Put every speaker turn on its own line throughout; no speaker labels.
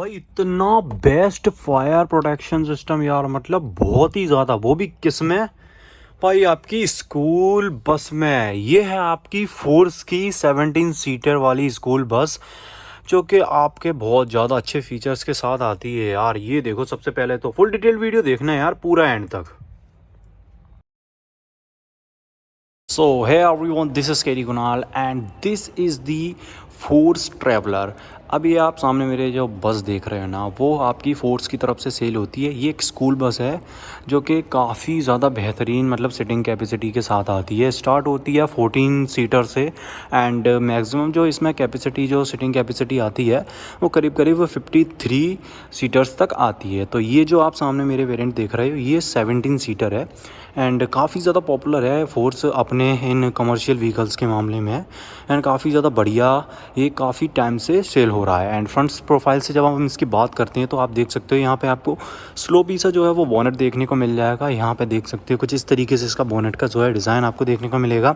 भाई इतना best fire protection system यार, मतलब बहुत ही ज़्यादा। वो भी किस में भाई? आपकी स्कूल बस में। ये है आपकी फोर्स की 17 सीटर वाली स्कूल बस, जो कि आपके बहुत ज़्यादा अच्छे फीचर्स के साथ आती है यार। ये देखो, सबसे पहले तो फुल डिटेल वीडियो देखना है यार, पूरा एंड तक। So hey everyone, this is Kerry Kunal and this is the Force Traveler। अभी आप सामने मेरे जो बस देख रहे हैं ना, वो आपकी फोर्स की तरफ से सेल होती है। ये एक स्कूल बस है जो कि काफ़ी ज़्यादा बेहतरीन, मतलब सिटिंग कैपेसिटी के साथ आती है। स्टार्ट होती है 14 सीटर से एंड मैक्सिमम जो इसमें कैपेसिटी, जो सिटिंग कैपेसिटी आती है, वो करीब करीब 53 सीटर्स तक आती है। तो ये जो आप सामने मेरे वेरिएंट देख रहे हो, ये 17 सीटर है एंड काफ़ी ज़्यादा पॉपुलर है फोर्स अपने इन कमर्शियल व्हीकल्स के मामले में। एंड काफ़ी ज़्यादा बढ़िया, ये काफ़ी टाइम से सेल हो रहा है। एंड फ्रंट प्रोफाइल से जब हम इसकी बात करते हैं तो आप देख सकते हो, यहाँ पे आपको स्लो पी सा जो है वो बोनेट देखने को मिल जाएगा। यहाँ पे देख सकते हो कुछ इस तरीके से इसका बोनेट का जो है डिज़ाइन आपको देखने को मिलेगा।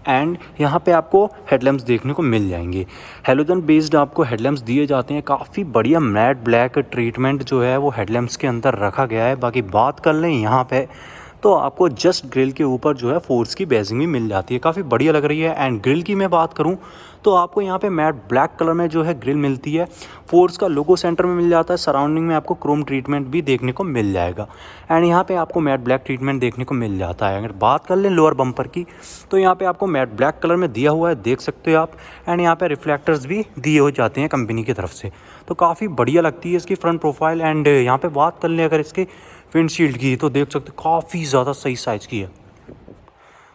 एंड यहाँ पे आपको हेडलैम्प्स देखने को मिल जाएंगे। हेलोजन बेस्ड आपको हेडलैम्प्स दिए जाते हैं। काफ़ी बढ़िया मैट ब्लैक ट्रीटमेंट जो है वो हेडलैम्प्स के अंदर रखा गया है। बाकी बात कर लें यहाँ पे, तो आपको जस्ट ग्रिल के ऊपर जो है फोर्स की बेजिंग भी मिल जाती है, काफ़ी बढ़िया लग रही है। एंड ग्रिल की मैं बात करूं तो आपको यहाँ पे मैट ब्लैक कलर में जो है ग्रिल मिलती है। फोर्स का लोगो सेंटर में मिल जाता है। सराउंडिंग में आपको क्रोम ट्रीटमेंट भी देखने को मिल जाएगा एंड यहाँ पे आपको मैट ब्लैक ट्रीटमेंट देखने को मिल जाता है। अगर बात कर लें लोअर बम्पर की, तो यहाँ पे आपको मैट ब्लैक कलर में दिया हुआ है, देख सकते हो आप। एंड यहाँ पे रिफ्लेक्टर्स भी दिए हो जाते हैं कंपनी की तरफ से, तो काफ़ी बढ़िया लगती है इसकी फ्रंट प्रोफाइल। एंड यहाँ पे बात कर लें अगर इसके विंडशील्ड की, तो देख सकते हो काफ़ी ज़्यादा सही साइज़ की है,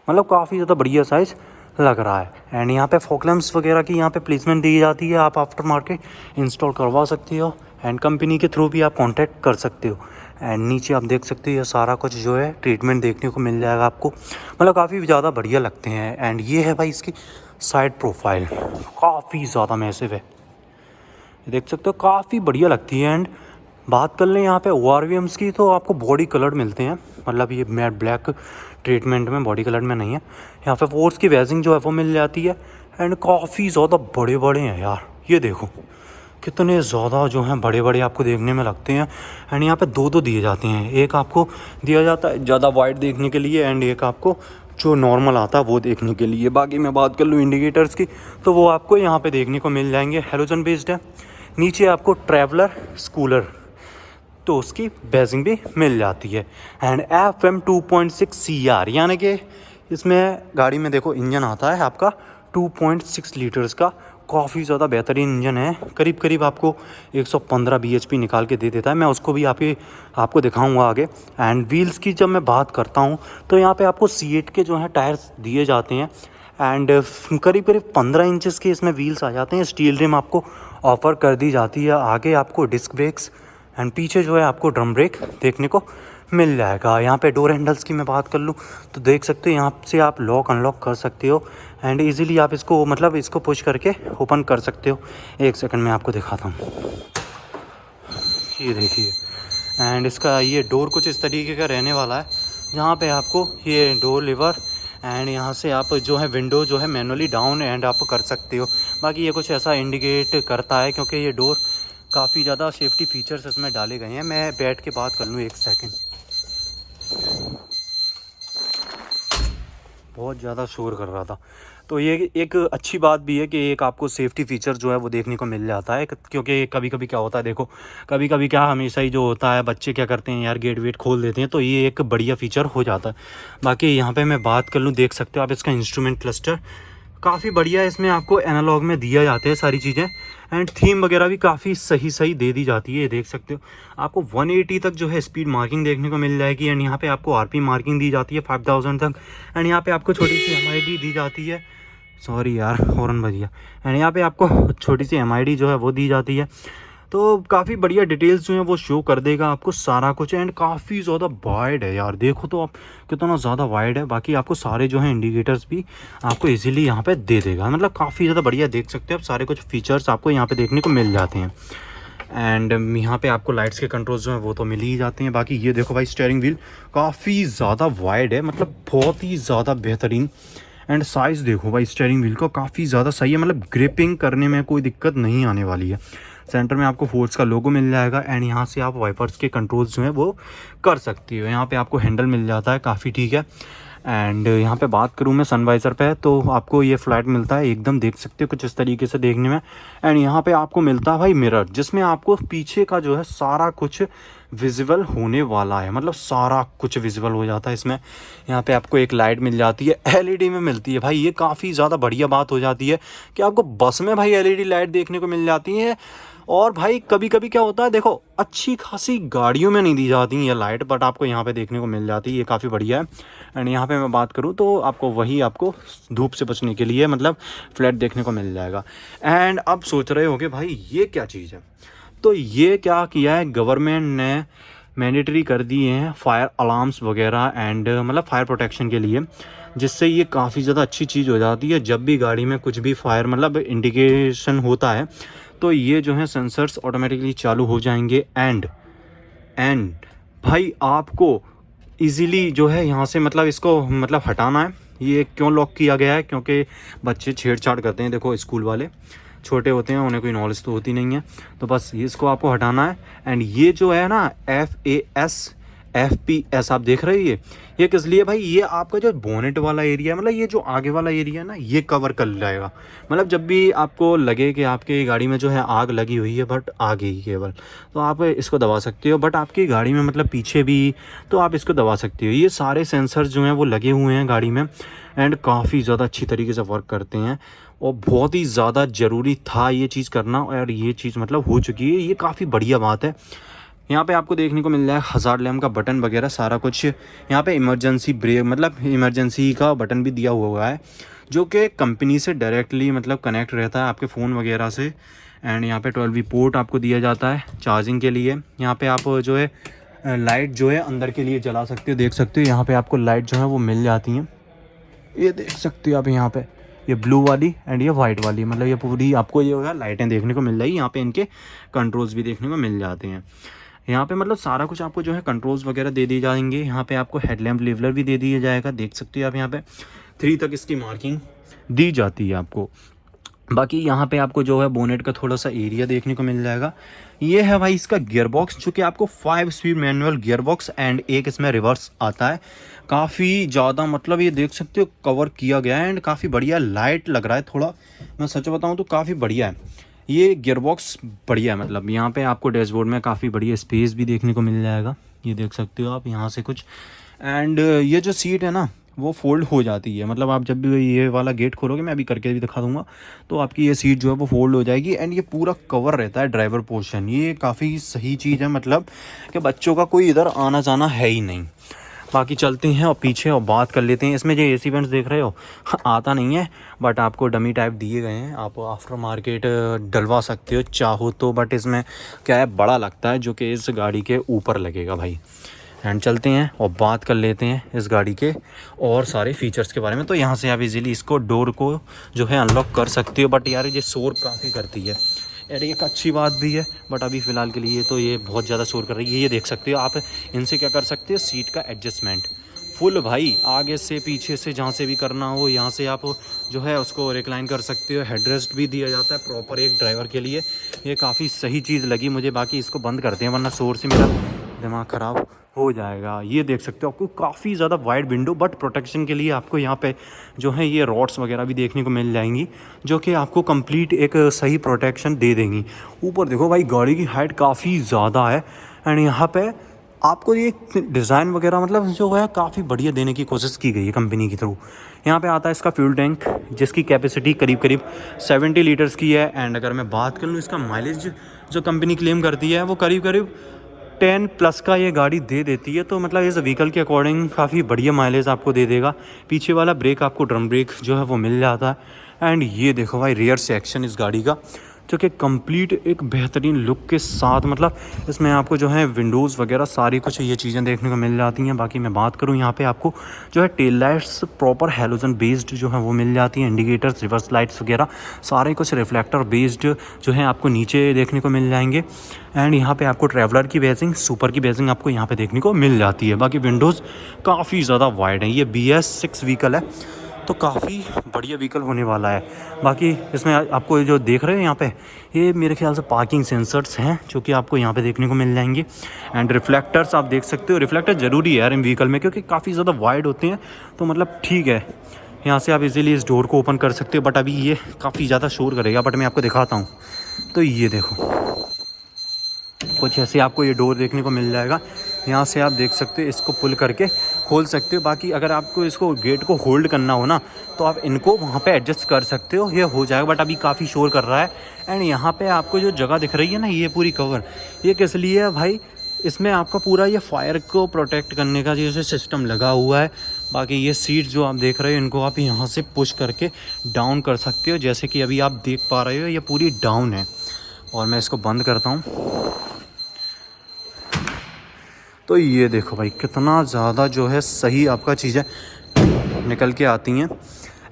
मतलब काफ़ी ज़्यादा बढ़िया साइज़ लग रहा है। एंड यहाँ पे फॉग लैम्प्स वगैरह की यहाँ पे प्लेसमेंट दी जाती है, आप आफ्टर मार्केट इंस्टॉल करवा सकते हो एंड कंपनी के थ्रू भी आप कांटेक्ट कर सकते हो। एंड नीचे आप देख सकते हो ये सारा कुछ जो है ट्रीटमेंट देखने को मिल जाएगा आपको, मतलब काफ़ी ज़्यादा बढ़िया लगते हैं। एंड ये है भाई इसकी साइड प्रोफाइल, काफ़ी ज़्यादा मैसिव है, देख सकते हो, काफ़ी बढ़िया लगती है। एंड बात कर लें यहाँ पे ORVMs की, तो आपको बॉडी कलर्ड मिलते हैं, मतलब ये मैट ब्लैक ट्रीटमेंट में, बॉडी कलर्ड में नहीं है। यहाँ पे फोर्स की वेजिंग जो है वो मिल जाती है एंड काफ़ी ज़्यादा बड़े बड़े हैं यार। ये देखो कितने ज़्यादा जो हैं बड़े बड़े आपको देखने में लगते हैं। एंड यहाँ पे दो दिए जाते हैं, एक आपको दिया जाता है ज़्यादा वाइड देखने के लिए एंड एक आपको जो नॉर्मल आता है वो देखने के लिए। बाकी मैं बात कर लूँ इंडिकेटर्स की, तो वो आपको यहाँ पे देखने को मिल जाएंगे, हेलोजन बेस्ड है। नीचे आपको ट्रैवलर स्कूलर, तो उसकी बेजिंग भी मिल जाती है। एंड FM 2.6 CR, यानी कि इसमें गाड़ी में देखो इंजन आता है आपका 2.6 लीटर्स का, काफ़ी ज़्यादा बेहतरीन इंजन है। करीब करीब आपको 115 bhp निकाल के दे देता है। मैं उसको भी आपको दिखाऊंगा आगे। एंड व्हील्स की जब मैं बात करता हूँ, तो यहाँ पे आपको C8 के जो हैं टायर्स दिए जाते हैं एंड करीब करीब 15 इंचेस के इसमें व्हील्स आ जाते हैं। स्टील रिम आपको ऑफ़र कर दी जाती है। आगे आपको डिस्क ब्रेक्स एंड पीछे जो है आपको ड्रम ब्रेक देखने को मिल जाएगा। यहाँ पे डोर हैंडल्स की मैं बात कर लूँ, तो देख सकते हो यहाँ से आप लॉक अनलॉक कर सकते हो एंड इजीली आप इसको, मतलब इसको पुश करके ओपन कर सकते हो। एक सेकंड में आपको दिखाता हूँ, ये देखिए। एंड इसका ये डोर कुछ इस तरीके का रहने वाला है, जहाँ पे आपको ये डोर लीवर एंड यहाँ से आप जो है विंडो जो है मैनुअली डाउन एंड आप कर सकते हो। बाकी ये कुछ ऐसा इंडिकेट करता है, क्योंकि ये डोर काफ़ी ज़्यादा सेफ्टी फीचर्स इसमें डाले गए हैं। मैं बैठ के बात कर लूँ एक सेकंड, बहुत ज़्यादा शोर कर रहा था। तो ये एक अच्छी बात भी है कि एक आपको सेफ्टी फीचर जो है वो देखने को मिल जाता है, क्योंकि कभी कभी क्या होता है, देखो कभी कभी क्या हमेशा ही जो होता है, बच्चे क्या करते हैं यार, गेट वेट खोल देते हैं, तो ये एक बढ़िया फीचर हो जाता है। बाकी यहाँ पे मैं बात कर लूँ, देख सकते हो आप इसका इंस्ट्रूमेंट क्लस्टर काफ़ी बढ़िया है। इसमें आपको एनालॉग में दिया जाते हैं सारी चीज़ें एंड थीम वगैरह भी काफ़ी सही दे दी जाती है। देख सकते हो आपको 180 तक जो है स्पीड मार्किंग देखने को मिल जाएगी एंड यहाँ पे आपको RP मार्किंग दी जाती है 5000 तक। एंड यहाँ पे आपको छोटी सी MID दी जाती है, सॉरी यार हॉर्न बज गया। एंड यहाँ पे आपको छोटी सी MID जो है वो दी जाती है। तो काफ़ी बढ़िया डिटेल्स जो हैं वो शो कर देगा आपको सारा कुछ। एंड काफ़ी ज़्यादा वाइड है यार, देखो तो आप कितना ज़्यादा वाइड है। बाकी आपको सारे जो हैं इंडिकेटर्स भी आपको इजीली यहाँ पे दे देगा, मतलब काफ़ी ज़्यादा बढ़िया। देख सकते हो आप सारे कुछ फीचर्स आपको यहाँ पे देखने को मिल जाते हैं। एंड यहाँ पे आपको लाइट्स के कंट्रोल्स जो हैं वो तो मिल ही जाते हैं। बाकी ये देखो भाई, स्टीयरिंग व्हील काफ़ी ज़्यादा वाइड है, मतलब बहुत ही ज़्यादा बेहतरीन। एंड साइज़ देखो भाई स्टीयरिंग व्हील का काफ़ी ज़्यादा सही है, मतलब ग्रिपिंग करने में कोई दिक्कत नहीं आने वाली है। सेंटर में आपको फोर्स का लोगो मिल जाएगा एंड यहाँ से आप वाइपर्स के कंट्रोल्स जो हैं वो कर सकती हो। यहाँ पे आपको हैंडल मिल जाता है, काफ़ी ठीक है। एंड यहाँ पे बात करूँ मैं सनवाइज़र पे, तो आपको ये फ्लैट मिलता है एकदम, देख सकते हो कुछ इस तरीके से देखने में। एंड यहाँ पे आपको मिलता है भाई मिरर, जिसमें आपको पीछे का जो है सारा कुछ विजिबल होने वाला है, मतलब सारा कुछ विजिबल हो जाता है इसमें। यहाँ पे आपको एक लाइट मिल जाती है, एलईडी में मिलती है भाई, ये काफ़ी ज़्यादा बढ़िया बात हो जाती है कि आपको बस में भाई एलईडी लाइट देखने को मिल जाती है। और भाई कभी कभी क्या होता है, देखो अच्छी खासी गाड़ियों में नहीं दी जाती ये लाइट, बट आपको यहाँ पे देखने को मिल जाती है, ये काफ़ी बढ़िया है। एंड यहाँ पे मैं बात करूँ तो आपको वही आपको धूप से बचने के लिए मतलब फ्लैट देखने को मिल जाएगा। एंड अब सोच रहे होगे भाई ये क्या चीज़ है, तो ये क्या किया है गवर्नमेंट ने, मैंडेटरी कर दिए हैं फायर अलार्म्स वगैरह एंड मतलब फायर प्रोटेक्शन के लिए, जिससे ये काफ़ी ज़्यादा अच्छी चीज़ हो जाती है। जब भी गाड़ी में कुछ भी फायर मतलब इंडिकेशन होता है तो ये जो है सेंसर्स ऑटोमेटिकली चालू हो जाएंगे। एंड भाई आपको इजीली जो है यहाँ से मतलब इसको मतलब हटाना है। ये क्यों लॉक किया गया है, क्योंकि बच्चे छेड़छाड़ करते हैं, देखो स्कूल वाले छोटे होते हैं, उन्हें कोई नॉलेज तो होती नहीं है, तो बस इसको आपको हटाना है। एंड ये जो है ना FPS आप देख रहे हो, ये किस लिए भाई, ये आपका जो बोनेट वाला एरिया है, मतलब ये जो आगे वाला एरिया है ना, ये कवर कर जाएगा। मतलब जब भी आपको लगे कि आपके गाड़ी में जो है आग लगी हुई है, बट आग ही केवल, तो आप इसको दबा सकते हो। बट आपकी गाड़ी में मतलब पीछे भी, तो आप इसको दबा सकते हो। ये सारे सेंसर जो हैं वो लगे हुए हैं गाड़ी में एंड काफ़ी ज़्यादा अच्छी तरीके से वर्क करते हैं और बहुत ही ज़्यादा ज़रूरी था ये चीज़ करना, और ये चीज़ मतलब हो चुकी है, ये काफ़ी बढ़िया बात है। यहाँ पे आपको देखने को मिल रहा है हज़ार्ड लैम्प का बटन वगैरह सारा कुछ। यहाँ पे इमरजेंसी ब्रेक मतलब इमरजेंसी का बटन भी दिया हुआ है, जो कि कंपनी से डायरेक्टली मतलब कनेक्ट रहता है आपके फ़ोन वगैरह से। एंड यहाँ पे 12V पोर्ट आपको दिया जाता है चार्जिंग के लिए। यहाँ पे आप जो है लाइट जो है अंदर के लिए जला सकते हो, देख सकते हो यहाँ पे आपको लाइट जो है वो मिल जाती हैं, ये देख सकते हो आप यहाँ पे, ये ब्लू वाली एंड ये वाइट वाली, मतलब ये पूरी आपको ये होगा लाइटें देखने को मिल जाएगी। यहाँ पे इनके कंट्रोल्स भी देखने को मिल जाते हैं। यहाँ पे मतलब सारा कुछ आपको जो है कंट्रोल्स वगैरह दे दी जाएंगे। यहाँ पे आपको हेडलैम्प लेवलर भी दे दिया जाएगा, देख सकते हो आप यहाँ पे 3 तक इसकी मार्किंग दी जाती है आपको। बाकी यहाँ पे आपको जो है बोनेट का थोड़ा सा एरिया देखने को मिल जाएगा। ये है भाई इसका गियर बॉक्स, जो कि आपको 5 speed manual gear box and एक इसमें रिवर्स आता है। काफ़ी ज़्यादा मतलब ये देख सकते हो कवर किया गया है एंड काफ़ी बढ़िया लाइट लग रहा है थोड़ा, मैं सच बताऊँ तो काफ़ी बढ़िया है ये गियर बॉक्स, बढ़िया है। मतलब यहाँ पे आपको डैशबोर्ड में काफ़ी बढ़िया स्पेस भी देखने को मिल जाएगा, ये देख सकते हो आप यहाँ से कुछ। एंड ये जो सीट है ना वो फोल्ड हो जाती है, मतलब आप जब भी ये वाला गेट खोलोगे, मैं अभी करके भी दिखा दूंगा, तो आपकी ये सीट जो है वो फोल्ड हो जाएगी। एंड ये पूरा कवर रहता है ड्राइवर पोर्शन, ये काफ़ी सही चीज़ है, मतलब कि बच्चों का कोई इधर आना जाना है ही नहीं। बाकी चलते हैं और पीछे और बात कर लेते हैं। इसमें जो एसी वेंट्स देख रहे हो आता नहीं है, बट आपको डमी टाइप दिए गए हैं, आप आफ्टर मार्केट डलवा सकते हो चाहो तो, बट इसमें क्या है बड़ा लगता है, जो कि इस गाड़ी के ऊपर लगेगा भाई। एंड चलते हैं और बात कर लेते हैं इस गाड़ी के और सारे फीचर्स के बारे में। तो यहाँ से आप इजीली इसको डोर को जो है अनलॉक कर सकते हो, बट यार ये शोर काफ़ी करती है यार, एक अच्छी बात भी है, बट अभी फ़िलहाल के लिए तो ये बहुत ज़्यादा शोर कर रही है। ये देख सकते हो आप, इनसे क्या कर सकते हो, सीट का एडजस्टमेंट फुल भाई, आगे से पीछे से जहाँ से भी करना हो, यहाँ से आप जो है उसको रिक्लाइन कर सकते हो। हेडरेस्ट भी दिया जाता है प्रॉपर एक ड्राइवर के लिए, ये काफ़ी सही चीज़ लगी मुझे। बाकी इसको बंद करते हैं वरना शोर से मेरा दिमाग ख़राब हो जाएगा। ये देख सकते हो आपको काफ़ी ज़्यादा वाइड विंडो, बट प्रोटेक्शन के लिए आपको यहाँ पे जो है ये रॉड्स वगैरह भी देखने को मिल जाएंगी, जो कि आपको कंप्लीट एक सही प्रोटेक्शन दे देंगी। ऊपर देखो भाई गाड़ी की हाइट काफ़ी ज़्यादा है एंड यहाँ पे आपको ये डिज़ाइन वगैरह मतलब जो है काफ़ी बढ़िया देने की कोशिश की गई है कंपनी की थ्रू। यहाँ पे आता है इसका फ्यूल टैंक, जिसकी कैपेसिटी करीब करीब 70 लीटर्स की है। एंड अगर मैं बात कर लूँ इसका माइलेज जो कंपनी क्लेम करती है, वो करीब करीब 10+ का ये गाड़ी दे देती है। तो मतलब इस व्हीकल के अकॉर्डिंग काफ़ी बढ़िया माइलेज आपको दे देगा। पीछे वाला ब्रेक आपको ड्रम ब्रेक जो है वो मिल जाता है। एंड ये देखो भाई रियर सेक्शन इस गाड़ी का, जो कि कंप्लीट एक बेहतरीन लुक के साथ, मतलब इसमें आपको जो है विंडोज़ वगैरह सारी कुछ ये चीज़ें देखने को मिल जाती हैं। बाकी मैं बात करूँ यहाँ पे आपको जो है tail lights proper halogen based जो है वो मिल जाती हैं। इंडिकेटर्स, रिवर्स लाइट्स वगैरह सारे कुछ रिफ्लेक्टर बेस्ड जो है आपको नीचे देखने को मिल जाएंगे। एंड यहाँ पे आपको ट्रैवलर की बेसिंग, सुपर की बेसिंग आपको यहाँ पे देखने को मिल जाती है। बाकी विंडोज़ काफ़ी ज़्यादा वाइड है। ये BS6 व्हीकल है, तो काफ़ी बढ़िया व्हीकल होने वाला है। बाकी इसमें आपको जो देख रहे हैं यहाँ पे, ये मेरे ख्याल से पार्किंग सेंसर्स हैं जो कि आपको यहाँ पे देखने को मिल जाएंगे। एंड रिफ्लेक्टर्स आप देख सकते हो, रिफ्लेक्टर ज़रूरी है यार इन व्हीकल में, क्योंकि काफ़ी ज़्यादा वाइड होते हैं, तो मतलब ठीक है, यहाँ से आप इजीली इस डोर को ओपन कर सकते हो। बट अभी ये काफ़ी ज़्यादा शोर करेगा, बट मैं आपको दिखाता हूँ। तो ये देखो, कुछ ऐसे आपको ये डोर देखने को मिल जाएगा। यहाँ से आप देख सकते हो, इसको पुल करके खोल सकते हो। बाकी अगर आपको इसको गेट को होल्ड करना हो ना, तो आप इनको वहाँ पे एडजस्ट कर सकते हो, ये हो जाएगा। बट अभी काफ़ी शोर कर रहा है। एंड यहाँ पे आपको जो जगह दिख रही है ना, ये पूरी कवर, ये किस लिए है भाई, इसमें आपका पूरा ये फायर को प्रोटेक्ट करने का जैसे सिस्टम लगा हुआ है। बाकी ये सीट जो आप देख रहे हो, इनको आप यहाँ से पुश करके डाउन कर सकते हो, जैसे कि अभी आप देख पा रहे हो ये पूरी डाउन है। और मैं इसको बंद करता हूँ, तो ये देखो भाई कितना ज़्यादा जो है सही आपका चीज़ें निकल के आती हैं।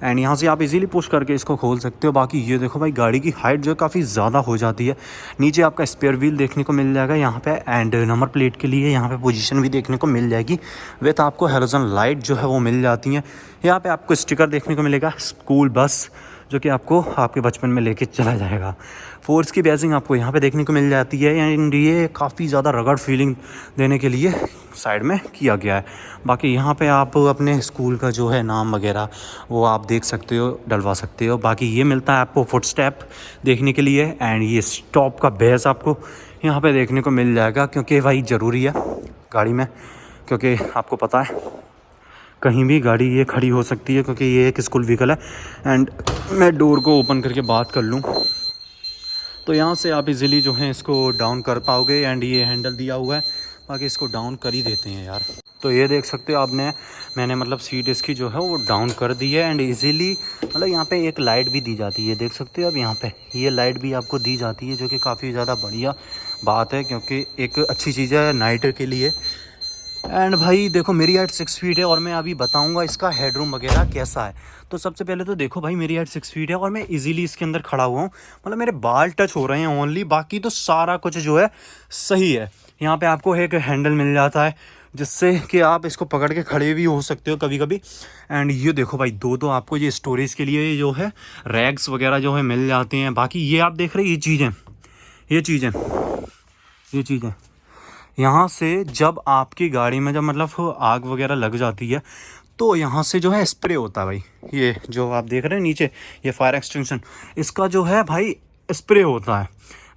एंड यहाँ से आप इजीली पुश करके इसको खोल सकते हो। बाकी ये देखो भाई, गाड़ी की हाइट जो है काफ़ी ज़्यादा हो जाती है। नीचे आपका स्पेयर व्हील देखने को मिल जाएगा यहाँ पे। एंड नंबर प्लेट के लिए यहाँ पे पोजीशन भी देखने को मिल जाएगी। विथ आपको हेलोजन लाइट जो है वो मिल जाती हैं। यहाँ पे आपको स्टिकर देखने को मिलेगा स्कूल बस, जो कि आपको आपके बचपन में लेके चला जाएगा। फोर्स की बेसिंग आपको यहाँ पे देखने को मिल जाती है। एंड ये काफ़ी ज़्यादा रगड़ फीलिंग देने के लिए साइड में किया गया है। बाकी यहाँ पे आप अपने स्कूल का जो है नाम वगैरह वो आप देख सकते हो, डलवा सकते हो। बाकी ये मिलता है आपको फुट स्टेप देखने के लिए। एंड ये स्टॉप का बेस आपको यहाँ पे देखने को मिल जाएगा, क्योंकि भाई ज़रूरी है गाड़ी में, क्योंकि आपको पता है कहीं भी गाड़ी ये खड़ी हो सकती है, क्योंकि ये एक स्कूल व्हीकल है। एंड मैं डोर को ओपन करके बात कर लूँ, तो यहाँ से आप इजीली जो है इसको डाउन कर पाओगे। एंड ये हैंडल दिया हुआ है, बाकी इसको डाउन कर ही देते हैं यार। तो ये देख सकते हो आपने, मैंने मतलब सीट इसकी जो है वो डाउन कर दी है। एंड इजीली मतलब यहाँ पे एक लाइट भी दी जाती है, देख सकते हो अब यहाँ पे ये लाइट भी आपको दी जाती है, जो कि काफ़ी ज़्यादा बढ़िया बात है, क्योंकि एक अच्छी चीज़ है नाइट के लिए। एंड भाई देखो, मेरी हाइट 6 फीट है और मैं अभी बताऊंगा इसका हेडरूम वगैरह कैसा है। तो सबसे पहले तो देखो भाई, मेरी हाइट 6 फीट है और मैं इजीली इसके अंदर खड़ा हुआ हूँ। मतलब मेरे बाल टच हो रहे हैं ओनली, बाकी तो सारा कुछ जो है सही है। यहाँ पे आपको एक हैंडल मिल जाता है, जिससे कि आप इसको पकड़ के खड़े भी हो सकते हो कभी कभी। एंड ये देखो भाई, दो तो आपको ये स्टोरेज के लिए जो है रैग्स वगैरह जो है मिल जाते हैं। बाकी ये आप देख रहे हैं, ये चीज़ें यहाँ से जब आपकी गाड़ी में जब मतलब आग वगैरह लग जाती है, तो यहाँ से जो है स्प्रे होता है भाई। ये जो आप देख रहे हैं नीचे, ये फायर एक्सटिंग्विशन, इसका जो है भाई स्प्रे होता है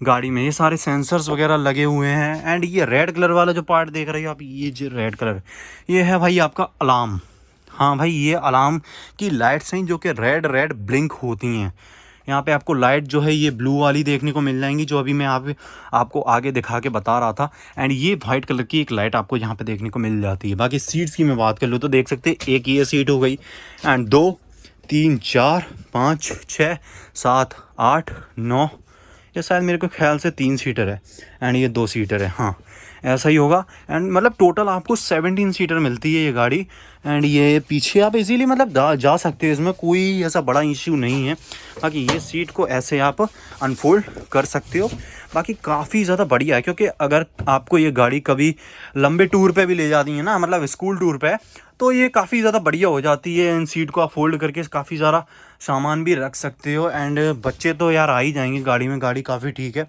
गाड़ी में। ये सारे सेंसर्स वगैरह लगे हुए हैं। एंड ये रेड कलर वाला जो पार्ट देख रहे हो आप, ये जो रेड कलर, ये है भाई आपका अलार्म। हाँ भाई, ये अलार्म की लाइट्स हैं जो कि रेड ब्लिंक होती हैं। यहाँ पे आपको लाइट जो है ये ब्लू वाली देखने को मिल जाएंगी, जो अभी मैं आपको आगे दिखा के बता रहा था। एंड ये वाइट कलर की एक लाइट आपको यहाँ पे देखने को मिल जाती है। बाकी सीट्स की मैं बात कर लूँ तो देख सकते हैं, एक ये सीट हो गई, एंड 2 3 4 5 6 7 8 9, ये शायद मेरे को ख्याल से 3 सीटर है। एंड ये 2 सीटर है, हाँ ऐसा ही होगा। एंड मतलब टोटल आपको 17 सीटर मिलती है ये गाड़ी। एंड ये पीछे आप इजीली मतलब जा सकते हो, इसमें कोई ऐसा बड़ा इश्यू नहीं है। बाकी ये सीट को ऐसे आप अनफोल्ड कर सकते हो। बाकी काफ़ी ज़्यादा बढ़िया है, क्योंकि अगर आपको ये गाड़ी कभी लंबे टूर पे भी ले जाती है ना, मतलब स्कूल टूर पे, तो ये काफ़ी ज़्यादा बढ़िया हो जाती है। इन सीट को आप फोल्ड करके काफ़ी ज़्यादा सामान भी रख सकते हो। एंड बच्चे तो यार आ ही जाएंगे गाड़ी में, गाड़ी काफ़ी ठीक है।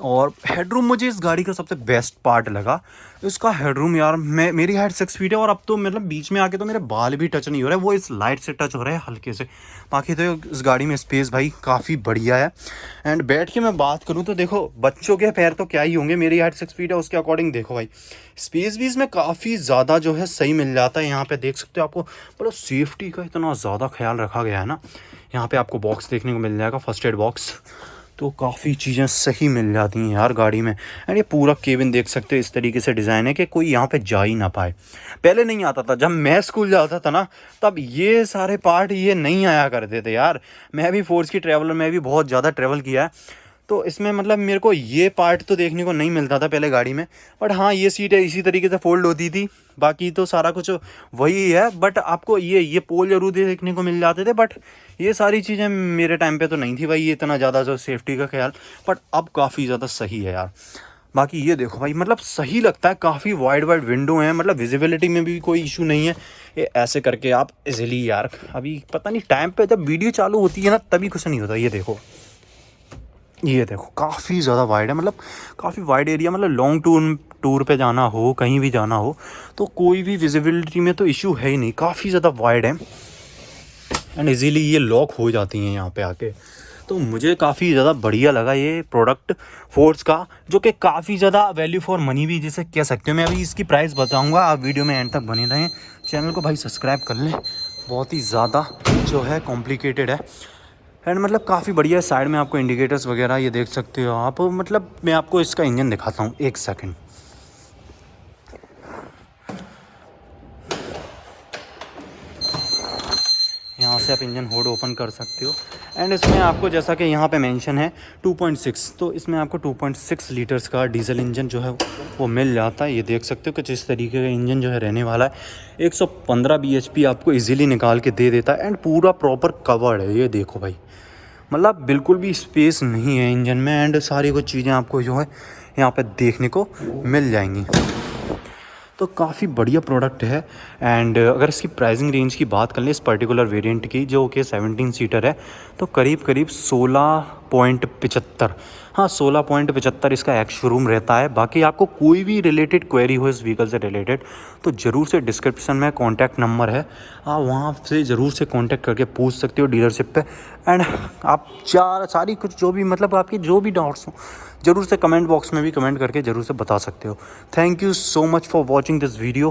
और हेडरूम मुझे इस गाड़ी का सबसे बेस्ट पार्ट लगा, इसका हेडरूम यार। मेरी हाइट 6 फीट है और अब तो मतलब बीच में आके तो मेरे बाल भी टच नहीं हो रहे, वो इस लाइट से टच हो रहे हैं हल्के से। बाकी तो इस गाड़ी में स्पेस भाई काफ़ी बढ़िया है। एंड बैठ के मैं बात करूँ तो देखो, बच्चों के पैर तो क्या ही होंगे, मेरी हाइट 6 फीट है उसके अकॉर्डिंग देखो भाई, स्पेस भी इसमें काफ़ी ज़्यादा जो है सही मिल जाता है। यहाँ पर देख सकते हो, आपको मतलब सेफ्टी का इतना ज़्यादा ख्याल रखा गया है ना। यहाँ पर आपको बॉक्स देखने को मिल जाएगा, फर्स्ट एड बॉक्स, तो काफ़ी चीज़ें सही मिल जाती हैं यार गाड़ी में। एंड ये पूरा केबिन देख सकते हो, इस तरीके से डिज़ाइन है कि कोई यहाँ पे जा ही ना पाए। पहले नहीं आता था, जब मैं स्कूल जाता था ना, तब ये सारे पार्ट ये नहीं आया करते थे यार। मैं भी फोर्स की ट्रैवलर में भी बहुत ज़्यादा ट्रैवल किया है, तो इसमें मतलब मेरे को ये पार्ट तो देखने को नहीं मिलता था पहले गाड़ी में। बट हाँ, ये सीट है इसी तरीके से फोल्ड होती थी, बाकी तो सारा कुछ वही है। बट आपको ये पोल जरूर देखने को मिल जाते थे, बट ये सारी चीज़ें मेरे टाइम पे तो नहीं थी भाई, ये इतना ज़्यादा जो सेफ्टी का ख्याल। बट अब काफ़ी ज़्यादा सही है यार। बाकी ये देखो भाई, मतलब सही लगता है, काफ़ी वाइड वाइड विंडो है, मतलब विजिबिलिटी में भी कोई इशू नहीं है। ये ऐसे करके आप इजीली यार, अभी पता नहीं टाइम पे जब वीडियो चालू होती है ना तभी कुछ नहीं होता। ये देखो काफ़ी ज़्यादा वाइड है, मतलब काफ़ी वाइड एरिया, मतलब लॉन्ग टूर पे जाना हो, कहीं भी जाना हो तो कोई भी विजिबिलिटी में तो इशू है ही नहीं, काफ़ी ज़्यादा वाइड है एंड इजीली ये लॉक हो जाती हैं यहाँ पे आके। तो मुझे काफ़ी ज़्यादा बढ़िया लगा ये प्रोडक्ट फोर्स का, जो कि काफ़ी ज़्यादा वैल्यू फॉर मनी भी जिसे कह सकते हो। मैं अभी इसकी प्राइस बताऊँगा, आप वीडियो में एंड तक बने रहें। चैनल को भाई सब्सक्राइब कर लें, बहुत ही ज़्यादा जो है कॉम्प्लिकेटेड है एंड मतलब काफ़ी बढ़िया है। साइड में आपको इंडिकेटर्स वगैरह ये देख सकते हो आप। मतलब मैं आपको इसका इंजन दिखाता हूँ, एक सेकंड। यहाँ से आप इंजन होड ओपन कर सकते हो एंड इसमें आपको जैसा कि यहाँ पे मेंशन है 2.6, तो इसमें आपको 2.6 लीटर्स का डीजल इंजन जो है वो मिल जाता है। ये देख सकते हो कुछ इस तरीके का इंजन जो है रहने वाला है। 115 bhp आपको इजीली निकाल के दे देता है एंड पूरा प्रॉपर कवर्ड है। ये देखो भाई, मतलब बिल्कुल भी स्पेस नहीं है इंजन में एंड सारी कुछ चीज़ें आपको जो है यहाँ पे देखने को मिल जाएंगी। तो काफ़ी बढ़िया प्रोडक्ट है एंड अगर इसकी प्राइसिंग रेंज की बात कर लें इस पर्टिकुलर वेरिएंट की, जो कि 17 सीटर है, तो करीब करीब 16.75, हाँ 16.75 इसका एक्स शोरूम रहता है। बाकी आपको कोई भी रिलेटेड क्वेरी हो इस व्हीकल से रिलेटेड तो ज़रूर से डिस्क्रिप्शन में कॉन्टैक्ट नंबर है, आप वहाँ से ज़रूर से कॉन्टैक्ट करके पूछ सकते हो डीलरशिप पे एंड आप सारी कुछ जो भी मतलब आपकी जो भी डाउट्स हो ज़रूर से कमेंट बॉक्स में भी कमेंट करके ज़रूर से बता सकते हो। Thank you so much for watching this video.